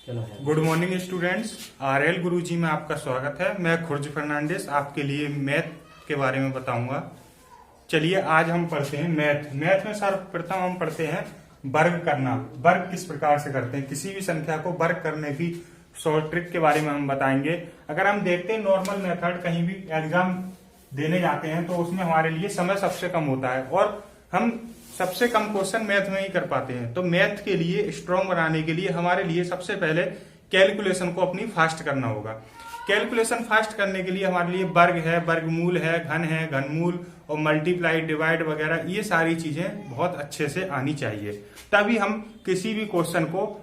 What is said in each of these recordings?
Good morning students. RL गुरुजी में आपका स्वागत है। मैं खुर्ज फर्नांडिस आपके लिए मैथ के बारे में बताऊंगा। चलिए आज हम पढ़ते हैं मैथ में सर्वप्रथम हम पढ़ते हैं वर्ग करना। वर्ग किस प्रकार से करते हैं, किसी भी संख्या को वर्ग करने की शॉर्ट ट्रिक के बारे में हम बताएंगे। अगर हम देखते हैं नॉर्मल मेथड कहीं भी एग्जाम देने जाते हैं तो उसमें हमारे लिए समय सबसे कम होता है और हम सबसे कम क्वेश्चन मैथ में ही कर पाते हैं। तो मैथ के लिए स्ट्रॉन्ग बनाने के लिए हमारे लिए सबसे पहले कैलकुलेशन को अपनी फास्ट करना होगा। कैलकुलेशन फास्ट करने के लिए हमारे लिए वर्ग है, वर्गमूल है, घनमूल और मल्टीप्लाई, डिवाइड वगैरह ये सारी चीजें बहुत अच्छे से आनी चाहिए, तभी हम किसी भी क्वेश्चन को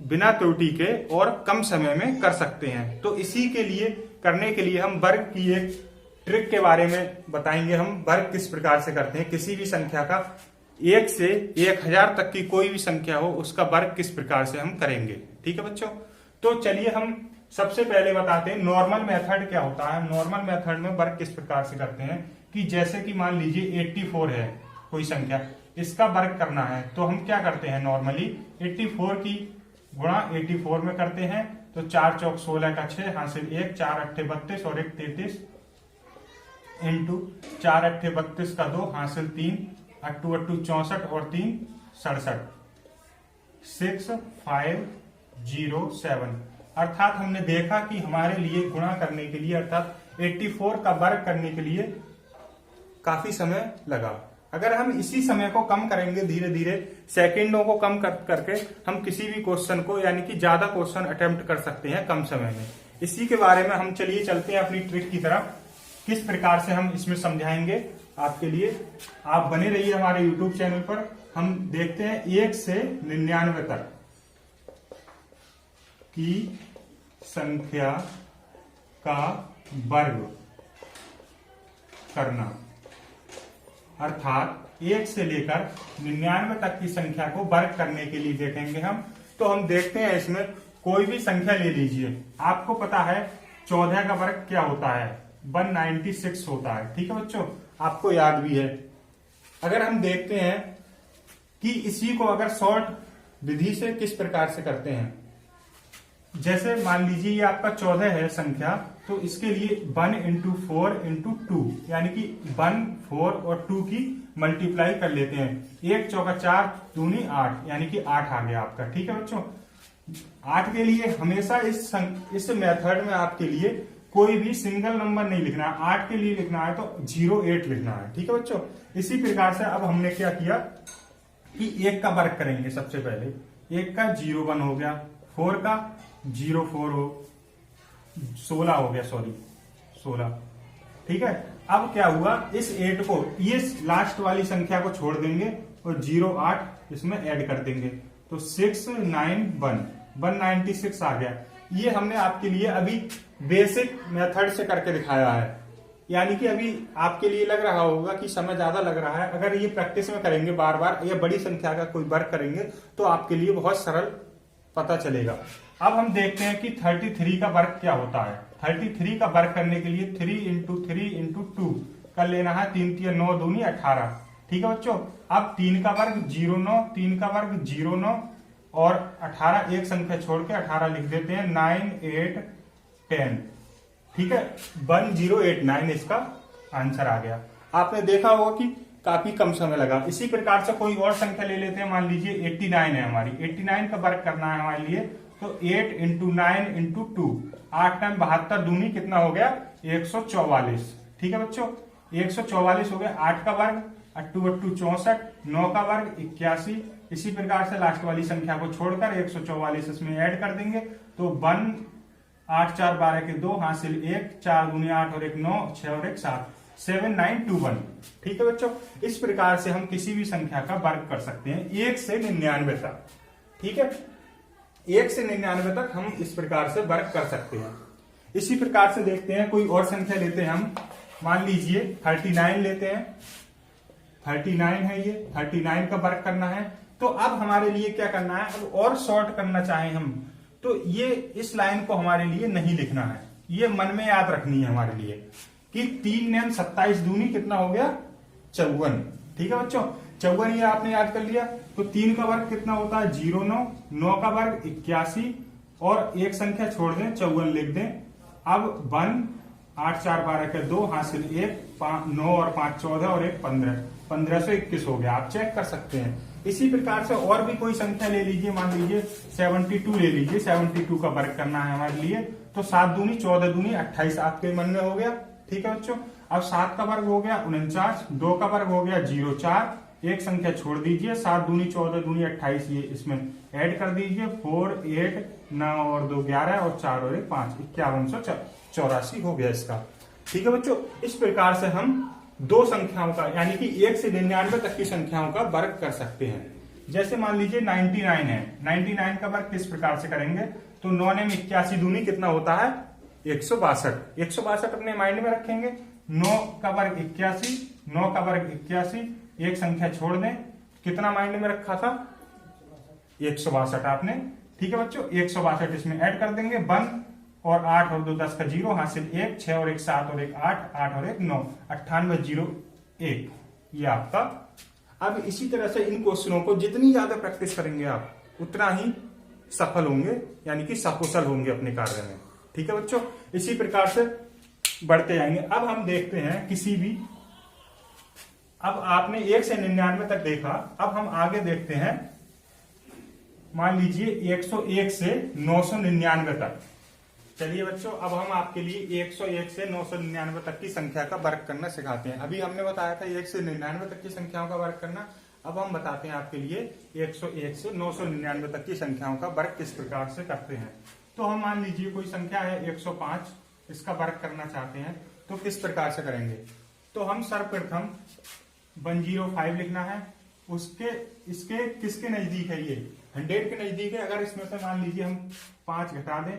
बिना त्रुटि के और कम समय में कर सकते हैं। तो इसी के लिए करने के लिए हम वर्ग की एक ट्रिक के बारे में बताएंगे। हम वर्ग किस प्रकार से करते हैं, किसी भी संख्या का 1 से 1000 तक की कोई भी संख्या हो उसका वर्ग किस प्रकार से हम करेंगे। ठीक है बच्चों, तो चलिए हम सबसे पहले बताते हैं नॉर्मल मेथड क्या होता है। नॉर्मल मेथड में वर्ग किस प्रकार से करते हैं कि जैसे कि मान लीजिए 84 है कोई संख्या, इसका वर्ग करना है तो हम क्या करते हैं, नॉर्मली 84 की गुणा 84 में करते हैं। तो 4 चौक 16 का 6 हासिल 1, 4 अट्ठे 32 और 1 33 इंटू 4 अट्ठे 32 का 2 हासिल 3, अट्टू अट्टू 64 और 3 67, 6507। अर्थात हमने देखा कि हमारे लिए गुणा करने के लिए अर्थात 84 का वर्ग करने के लिए काफी समय लगा। अगर हम इसी समय को कम करेंगे, धीरे धीरे सेकंडों को कम करके हम किसी भी क्वेश्चन को यानी कि ज्यादा क्वेश्चन अटेम्प्ट कर सकते हैं कम समय में। इसी के बारे में हम चलिए चलते हैं अपनी ट्रिक की तरफ। किस प्रकार से हम इसमें समझाएंगे आपके लिए, आप बने रहिए हमारे यूट्यूब चैनल पर। हम देखते हैं 1 से 99 तक की संख्या का वर्ग करना। अर्थात 1 से लेकर 99 तक की संख्या को वर्ग करने के लिए देखेंगे हम। तो हम देखते हैं इसमें कोई भी संख्या ले लीजिए। आपको पता है 14 का वर्ग क्या होता है, 196 होता है। ठीक है बच्चों, आपको याद भी है। अगर हम देखते हैं कि इसी को अगर शॉर्ट विधि से किस प्रकार से करते हैं, जैसे मान लीजिए ये आपका 14 है संख्या, तो इसके लिए 1 इंटू 4 इंटू 2 यानी कि 1, 4 और 2 की मल्टीप्लाई कर लेते हैं। 1 चौका 4 दूनी 8 यानी कि 8 आ गया आपका। ठीक है बच्चों, 8 के लिए हमेशा इस मेथड में आपके लिए कोई भी सिंगल नंबर नहीं लिखना है। 8 के लिए लिखना है तो 08 लिखना है। ठीक है बच्चों, इसी प्रकार से अब हमने क्या किया कि 1 का वर्ग करेंगे। सबसे पहले 1 का 01 हो गया, 4 का 04 हो, 16 हो गया, 16। ठीक है, अब क्या हुआ, इस 8 को ये लास्ट वाली संख्या को छोड़ देंगे और 08 इसमें ऐड कर देंगे तो 691 196 आ गया। ये हमने आपके लिए अभी बेसिक मेथड से करके दिखाया है, यानी कि अभी आपके लिए लग रहा होगा कि समय ज्यादा लग रहा है। अगर ये प्रैक्टिस में करेंगे बार बार या बड़ी संख्या का कोई वर्ग करेंगे तो आपके लिए बहुत सरल पता चलेगा। अब हम देखते हैं कि 33 का वर्ग क्या होता है। 33 का वर्ग करने के लिए 3 इंटू 3 इंटू 2 कर लेना है। 3 3 9 दूनी 18। ठीक है बच्चों, अब 3 का वर्ग 09, 3 का वर्ग 09 और 18 एक संख्या छोड़ के 18 लिख देते हैं। 9 8 10। ठीक है, 1089 इसका आंसर आ गया। आपने देखा होगा कि काफी कम समय लगा। इसी प्रकार से कोई और संख्या ले लेते हैं। मान लीजिए 89 है हमारी, 89 का वर्ग करना है हमारे लिए तो 8 इंटू 9 इंटू 2, 8 टाइम 72 दूनी कितना हो गया, 144। ठीक है बच्चों, 144 हो गया। 8 का वर्ग अट्टू अट्टू 64, 9 का वर्ग 81। इसी प्रकार से लास्ट वाली संख्या को छोड़कर 144 इसमें ऐड कर देंगे तो 1 8 4 12 के 2 हासिल 1, 4 दूनी 8 और 1 9, 6 और 1 7, 7921। ठीक है बच्चों, इस प्रकार से हम किसी भी संख्या का वर्ग कर सकते हैं 1 से 99 तक। ठीक है, 1 से 99 तक हम इस प्रकार से वर्ग कर सकते हैं। इसी प्रकार से देखते हैं कोई और संख्या लेते हैं हम। मान लीजिए 39 लेते हैं। 39 है ये, 39 का वर्ग करना है। तो अब हमारे लिए क्या करना है, अब और शॉर्ट करना चाहें हम तो ये इस लाइन को हमारे लिए नहीं लिखना है, ये मन में याद रखनी है हमारे लिए कि 3 9 27 दूनी कितना हो गया, 54। ठीक है बच्चों, 54 ये आपने याद कर लिया। तो 3 का वर्ग कितना होता है 0 9, 9 का वर्ग 81 और एक संख्या छोड़ दें 54 लिख दें। अब 1 8 4 12 के 2 हासिल 1 9 और 5 14 और 1 15 1521 हो गया। आप चेक कर सकते हैं। इसी प्रकार से और भी कोई संख्या ले लीजिए, मान लीजिए 72 ले लीजिए। 72 का वर्ग करना है हमारे लिए, तो 7 दूनी 14 दूनी 28 आपके मन में हो गया। ठीक है बच्चों। अब 7 का वर्ग हो गया 49, 2 का वर्ग हो गया 0 4, एक संख्या छोड़ दीजिए 7 दूनी 14 दूनी 28, ये इसमें ऐड कर दीजिए 4 8 9 और 2 11 और 4 और 1 5 5184 हो गया इसका। ठीक है बच्चों। इस प्रकार से हम दो संख्याओं का यानी कि 1 से 99 तक की संख्याओं का वर्ग कर सकते हैं। जैसे मान लीजिए 99 है, 99 का वर्ग किस प्रकार से करेंगे, तो 9 में 81 दूनी कितना होता है 162। 162 अपने माइंड में रखेंगे। 9 का वर्ग 81, 9 का वर्ग 81, एक संख्या छोड़ दें, कितना माइंड में रखा था 162 आपने। ठीक है बच्चों। 162 इसमें ऐड कर देंगे 1 और 8 और 2 10 का 0 हासिल 1 6 और 1 7 और 1 8 8 और 1 9 98 0 1, ये आपका। अब इसी तरह से इन क्वेश्चनों को जितनी ज्यादा प्रैक्टिस करेंगे आप उतना ही सफल होंगे, यानी कि सकुशल होंगे अपने कार्य में। ठीक है बच्चों। इसी प्रकार से बढ़ते जाएंगे। अब हम देखते हैं किसी भी, अब आपने 1 से 99 तक देखा, अब हम आगे देखते हैं। मान लीजिए 101 से 999 तक। चलिए बच्चों, अब हम आपके लिए 101 से 999 तक की संख्या का वर्ग करना सिखाते हैं। अभी हमने बताया था 1 से 99 तक की संख्याओं का वर्ग करना। अब हम बताते हैं आपके लिए 101 से 999 तक की संख्याओं का वर्ग किस प्रकार से करते हैं। तो हम मान लीजिए कोई संख्या है 105, इसका वर्ग करना चाहते हैं, तो किस प्रकार से करेंगे। तो हम सर्वप्रथम 105 लिखना है। उसके इसके किसके नजदीक है, ये 100 के नजदीक है। अगर इसमें से मान लीजिए हम 5 घटा दें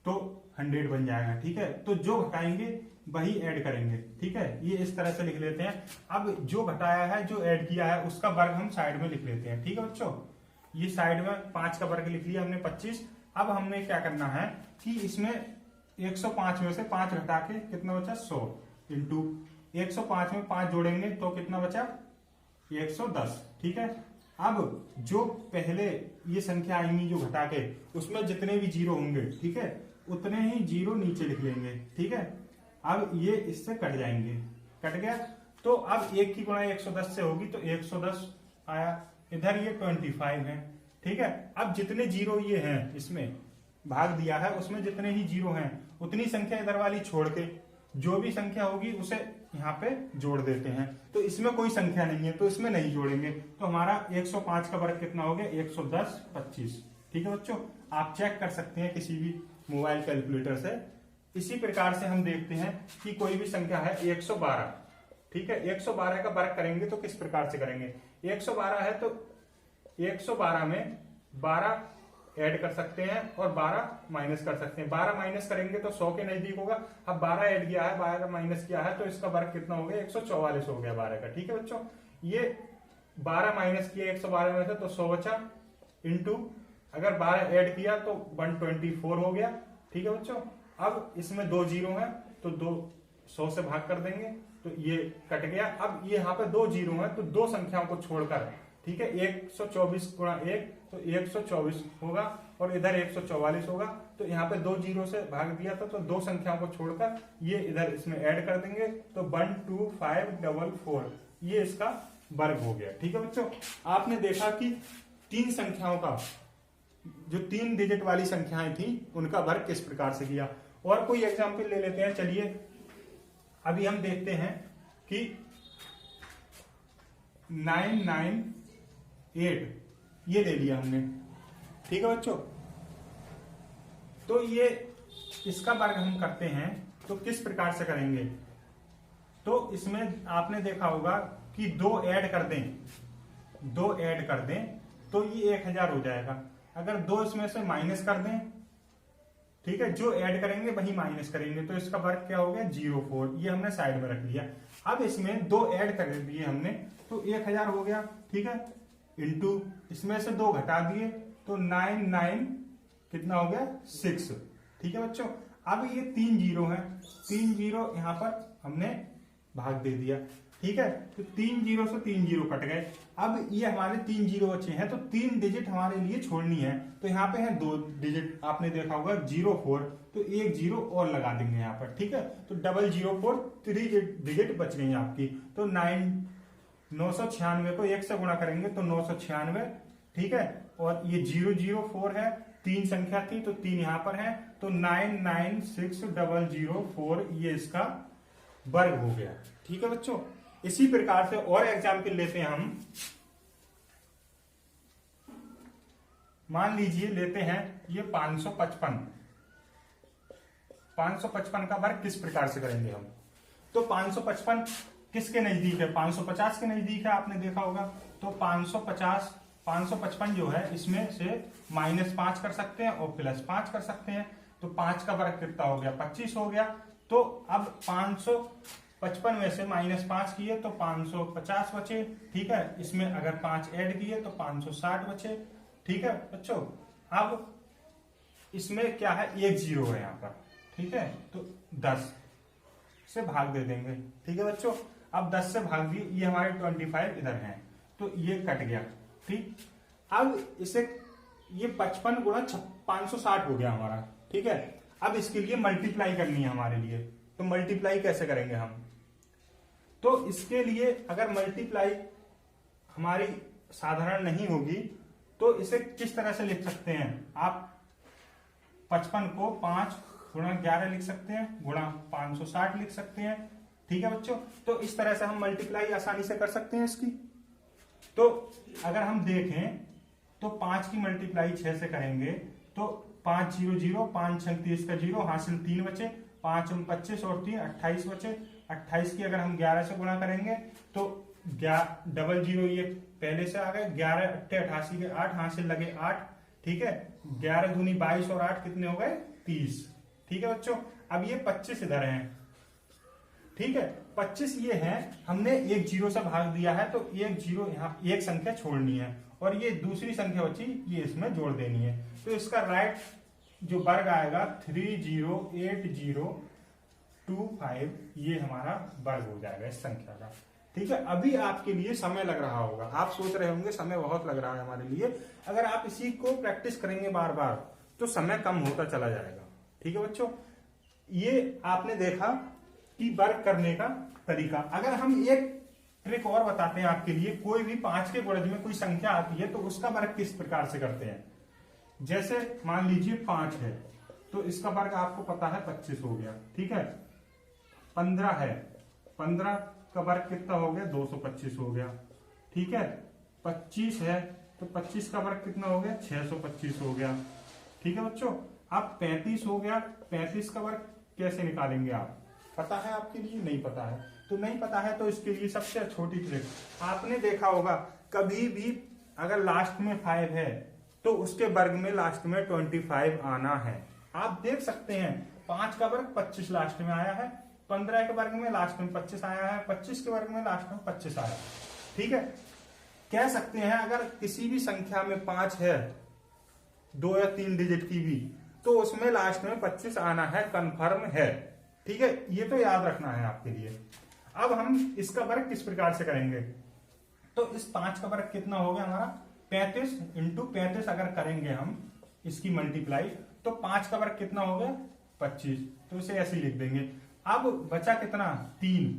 तो 100 बन जाएगा। ठीक है। तो जो घटाएंगे वही ऐड करेंगे। ठीक है। ये इस तरह से लिख लेते हैं। अब जो घटाया है, जो ऐड किया है, उसका वर्ग हम साइड में लिख लेते हैं। ठीक है बच्चों। ये साइड में 5 का वर्ग लिख लिया हमने 25। अब हमने क्या करना है कि इसमें 105 में से 5 घटा के कितना बचा 100 इंटू 105 में 5 जोड़ेंगे तो कितना बचा 110। ठीक है। अब जो पहले ये संख्या आएंगी जो घटा के, उसमें जितने भी जीरो होंगे, ठीक है, उतने ही जीरो नीचे लिख लेंगे। ठीक है। अब ये इससे कट जाएंगे, कट गया। तो अब 1 की गुणा 110 से होगी तो 110 आया। इधर ये 25 है। ठीक है। अब जितने जीरो ये हैं, इसमें भाग दिया है, उसमें जितने ही जीरो हैं उतनी संख्या इधर वाली छोड़ के जो भी संख्या होगी उसे यहाँ पे जोड़ देते हैं। तो इसमें कोई संख्या नहीं है तो इसमें नहीं जोड़ेंगे। तो हमारा 105 का वर्ग कितना हो गया 110 25। ठीक है बच्चों। आप चेक कर सकते हैं किसी भी मोबाइल कैलकुलेटर से। इसी प्रकार से हम देखते हैं कि कोई भी संख्या है 112। ठीक है। 112 का वर्ग करेंगे तो किस प्रकार से करेंगे। 112 है तो 112 में 12 ऐड कर सकते हैं और 12 माइनस कर सकते हैं। 12 माइनस करेंगे तो 100 के नजदीक होगा। अब 12 ऐड किया है, 12 माइनस किया है, तो इसका वर्ग कितना हो गया 144 हो गया 12 का। ठीक है बच्चों। ये 12 माइनस किया 112 में से तो 100 बचा, इंटू अगर 12 ऐड किया तो 124 हो गया। ठीक है बच्चों। अब इसमें 2 जीरो है तो 2 100 से भाग कर देंगे तो ये कट गया। अब ये यहाँ पे 2 जीरो है तो 2 संख्याओं को छोड़कर, ठीक है, 124 गुणा 1 तो 124 होगा और इधर 144 होगा। तो यहाँ पे 2 जीरो से भाग दिया था तो 2 संख्याओं को छोड़कर ये इधर इसमें ऐड कर देंगे तो 12544, ये इसका वर्ग हो गया। ठीक है बच्चों। आपने देखा कि 3 संख्याओं का, जो 3 डिजिट वाली संख्याएं थी, उनका वर्ग किस प्रकार से किया। और कोई एग्जाम्पल ले लेते हैं। चलिए अभी हम देखते हैं कि 998 ये ले लिया हमने। ठीक है बच्चों। तो ये इसका वर्ग हम करते हैं तो किस प्रकार से करेंगे। तो इसमें आपने देखा होगा कि 2 ऐड कर दें, 2 ऐड कर दें तो ये 1000 हो जाएगा। अगर 2 इसमें से माइनस कर दें, ठीक है, जो ऐड करेंगे वही माइनस करेंगे तो इसका वर्ग क्या हो गया 04। ये हमने साइड में रख लिया। अब इसमें 2 ऐड कर दिए हमने तो 1000 हो गया। ठीक है। इंटू इसमें से 2 घटा दिए तो 99 कितना हो गया 6। ठीक है बच्चों। अब ये 3 जीरो है, 3 जीरो यहां पर हमने भाग दे दिया ठीक है, तो 3 जीरो से 3 जीरो कट गए। अब ये हमारे 3 जीरो बचे हैं, तो 3 डिजिट हमारे लिए छोड़नी है। तो यहाँ पे है 2 डिजिट, आपने देखा होगा 04, तो एक जीरो और लगा देंगे यहाँ पर। ठीक है, तो 004 3 डिजिट बच गई आपकी। तो 996 को 1 से गुणा करेंगे तो 996। ठीक है, और ये 004 है, 3 संख्या थी तो 3 यहां पर है, तो 996004 ये इसका वर्ग हो गया। ठीक है बच्चों, इसी प्रकार से और एग्जाम्पल लेते हैं हम। मान लीजिए लेते हैं ये 555 का वर्ग किस प्रकार से करेंगे हम। तो 555 किसके नजदीक है, 550 के नजदीक है, आपने देखा होगा। तो 555 जो है इसमें से -5 कर सकते हैं और +5 कर सकते हैं। तो 5 का वर्ग कितना हो गया, 25 हो गया। तो अब 555 में से -5 किए तो 550 बचे। ठीक है, इसमें अगर 5 ऐड किए तो 560 बचे। ठीक है बच्चों, अब इसमें क्या है, 1 जीरो है यहाँ पर। ठीक है, तो 10 से भाग दे देंगे। ठीक है बच्चों, अब 10 से भाग दिए, ये हमारे 25 इधर है, तो ये कट गया। ठीक, अब इसे ये 55 गुणा 560 हो गया हमारा। ठीक है, अब इसके लिए मल्टीप्लाई करनी है हमारे लिए। तो मल्टीप्लाई कैसे करेंगे हम, तो इसके लिए अगर मल्टीप्लाई हमारी साधारण नहीं होगी तो इसे किस तरह से लिख सकते हैं आप, 55 को 5 गुणा 11 लिख सकते हैं, गुणा 560 लिख सकते हैं। ठीक है बच्चों, तो इस तरह से हम मल्टीप्लाई आसानी से कर सकते हैं इसकी। तो अगर हम देखें तो 5 की मल्टीप्लाई 6 से करेंगे तो 5 0 0, 5 6 30 का 0, हासिल 3 बचे, 5 25 और 3 28 बचे। 28 की अगर हम 11 से गुणा करेंगे तो 00 ये पहले से आ गए, 11 8 88 के 8, हासिल लगे 8। ठीक है, 11 दूनी 22 और 8 कितने हो गए, 30। ठीक है बच्चों, अब ये 25 इधर हैं। ठीक है, 25 ये है, हमने 1 जीरो से भाग दिया है, तो 1 जीरो यहाँ एक संख्या छोड़नी है और ये दूसरी संख्या बची, ये इसमें जोड़ देनी है। तो इसका राइट जो वर्ग आएगा 308025, ये हमारा वर्ग हो जाएगा इस संख्या का। ठीक है, अभी आपके लिए समय लग रहा होगा, आप सोच रहे होंगे समय बहुत लग रहा है हमारे लिए। अगर आप इसी को प्रैक्टिस करेंगे बार बार तो समय कम होता चला जाएगा। ठीक है बच्चों, ये आपने देखा कि वर्ग करने का तरीका। अगर हम एक ट्रिक और बताते हैं आपके लिए, कोई भी 5 के गुणज में कोई संख्या आती है तो उसका वर्ग किस प्रकार से करते हैं। जैसे मान लीजिए 5 है, तो इसका वर्ग आपको पता है 25 हो गया। ठीक है, 15 है, 15 का वर्ग कितना हो गया, 225 हो गया। ठीक है, 25 है तो 25 का वर्ग कितना हो गया, 625 हो गया। ठीक है बच्चों, अब 35 हो गया, 35 का वर्ग कैसे निकालेंगे आप, पता है आपके लिए, नहीं पता है तो नहीं पता है, तो इसके लिए सबसे छोटी ट्रिक, आपने देखा होगा कभी भी अगर लास्ट में 5 है तो उसके वर्ग में लास्ट में 25 आना है। आप देख सकते हैं 5 का वर्ग 25 लास्ट में आया है, 15 के वर्ग में लास्ट में 25 आया है, 25 के वर्ग में लास्ट में 25 आया है। ठीक है, कह सकते हैं अगर किसी भी संख्या में 5 है, 2 या 3 डिजिट की भी, तो उसमें लास्ट में 25 आना है, कंफर्म है। ठीक है, ये तो याद रखना है आपके लिए। अब हम इसका वर्ग किस प्रकार से करेंगे, तो इस 5 का वर्ग कितना हो गया हमारा, 35 इंटू 35 अगर करेंगे हम इसकी मल्टीप्लाई, तो 5 का वर्ग कितना हो गया, 25, तो इसे ऐसे ही लिख देंगे। अब बचा कितना, 3।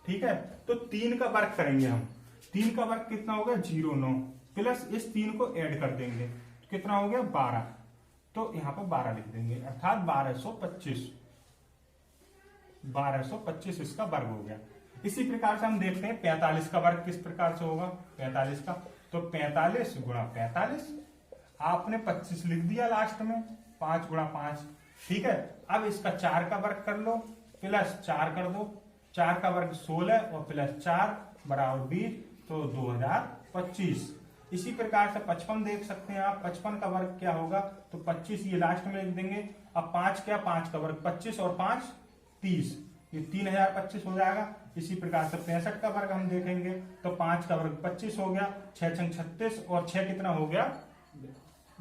ठीक है, तो 3 का वर्ग करेंगे हम, 3 का वर्ग कितना हो गया, 09, प्लस इस 3 को ऐड कर देंगे, कितना हो गया, 12, तो यहां पर 12 लिख देंगे, अर्थात 1225 इसका वर्ग हो गया। इसी प्रकार से हम देखते हैं 45 का वर्ग किस प्रकार से होगा, 45 का, तो 45 गुणा 45, आपने 25 लिख दिया लास्ट में, 5 गुणा 5। ठीक है, अब इसका 4 का वर्ग कर लो, प्लस 4 कर दो, 4 का वर्ग 16 और प्लस 4 बराबर 20, तो 2025। इसी प्रकार से 55 देख सकते हैं आप, 55 का वर्ग क्या होगा, तो 25 ये लास्ट में लिख देंगे। अब 5 क्या, 5 का वर्ग 25 और 5 30, ये 3025 हो जाएगा। इसी प्रकार से 65 का वर्ग हम देखेंगे तो 5 का वर्ग 25 हो गया, 6 छंग 36 और 6 कितना हो गया,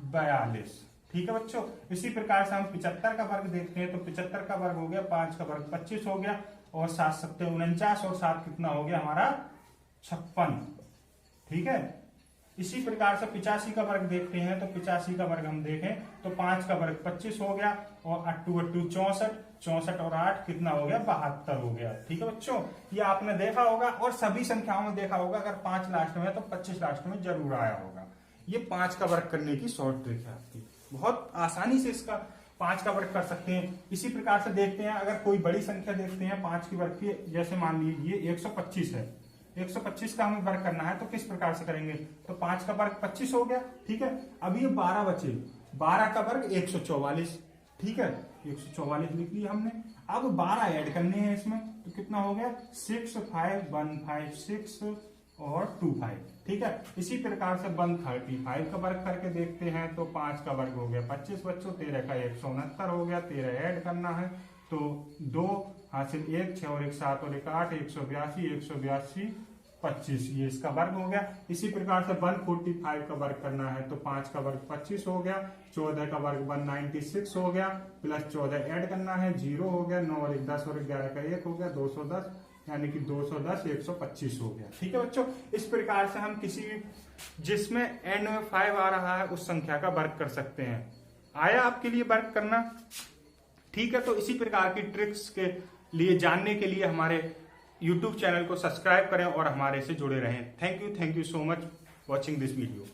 42। ठीक है बच्चों, इसी प्रकार से हम 75 का वर्ग देखते हैं तो 75 का वर्ग हो गया, 5 का वर्ग 25 हो गया और 7 7 49 और 7 कितना हो गया हमारा 56। ठीक है, इसी प्रकार से 85 का वर्ग देखते हैं। तो 85 का वर्ग हम देखें तो 5 का वर्ग 25 हो गया और 8 2 64, 64 और 8 कितना हो गया 72 हो गया। ठीक है बच्चों, ये आपने देखा होगा और सभी संख्याओं में देखा होगा, अगर 5 लास्ट में है तो 25 लास्ट में जरूर आया होगा। ये 5 का वर्ग करने की शॉर्ट ट्रिक है आपकी, बहुत आसानी से इसका 5 का वर्ग कर सकते हैं। इसी प्रकार से देखते हैं, अगर कोई बड़ी संख्या देखते हैं 5 की वर्ग की, जैसे मान लीजिए 125 है, 125 का हमें वर्ग करना है तो किस प्रकार से करेंगे, तो 5 का वर्ग 25 हो गया। ठीक है, अब ये 12 बचे, 12 का वर्ग 144। ठीक है, 144 लिख लिया हमने। अब 12 ऐड करने हैं इसमें, तो कितना हो गया 6 5 1 5 6 और 2 5। ठीक है, इसी प्रकार से 135 का वर्ग करके देखते हैं तो 5 का वर्ग हो गया 25 बच्चों, 13 का 169 हो गया, 13 ऐड करना है तो 2 हासिल 1 6 और 1 7 और 1 8 182 182 25, ये इसका वर्ग हो गया। इसी प्रकार से 145 का वर्ग करना है तो 5 का वर्ग 25 हो गया, 14 का वर्ग 196 हो गया, प्लस 14 ऐड करना है 0 हो गया, 9 और 1 10 और 11 का 1 हो गया 210, यानी कि 210 125 हो गया। ठीक है बच्चों, इस प्रकार से हम किसी भी जिसमें एंड में 5 आ रहा है उस संख्या का वर्ग कर सकते हैं। आया आपके लिए वर्ग करना? ठीक है, तो इसी प्रकार की ट्रिक्स के लिए जानने के लिए हमारे YouTube चैनल को सब्सक्राइब करें और हमारे से जुड़े रहें। Thank you so much watching this video.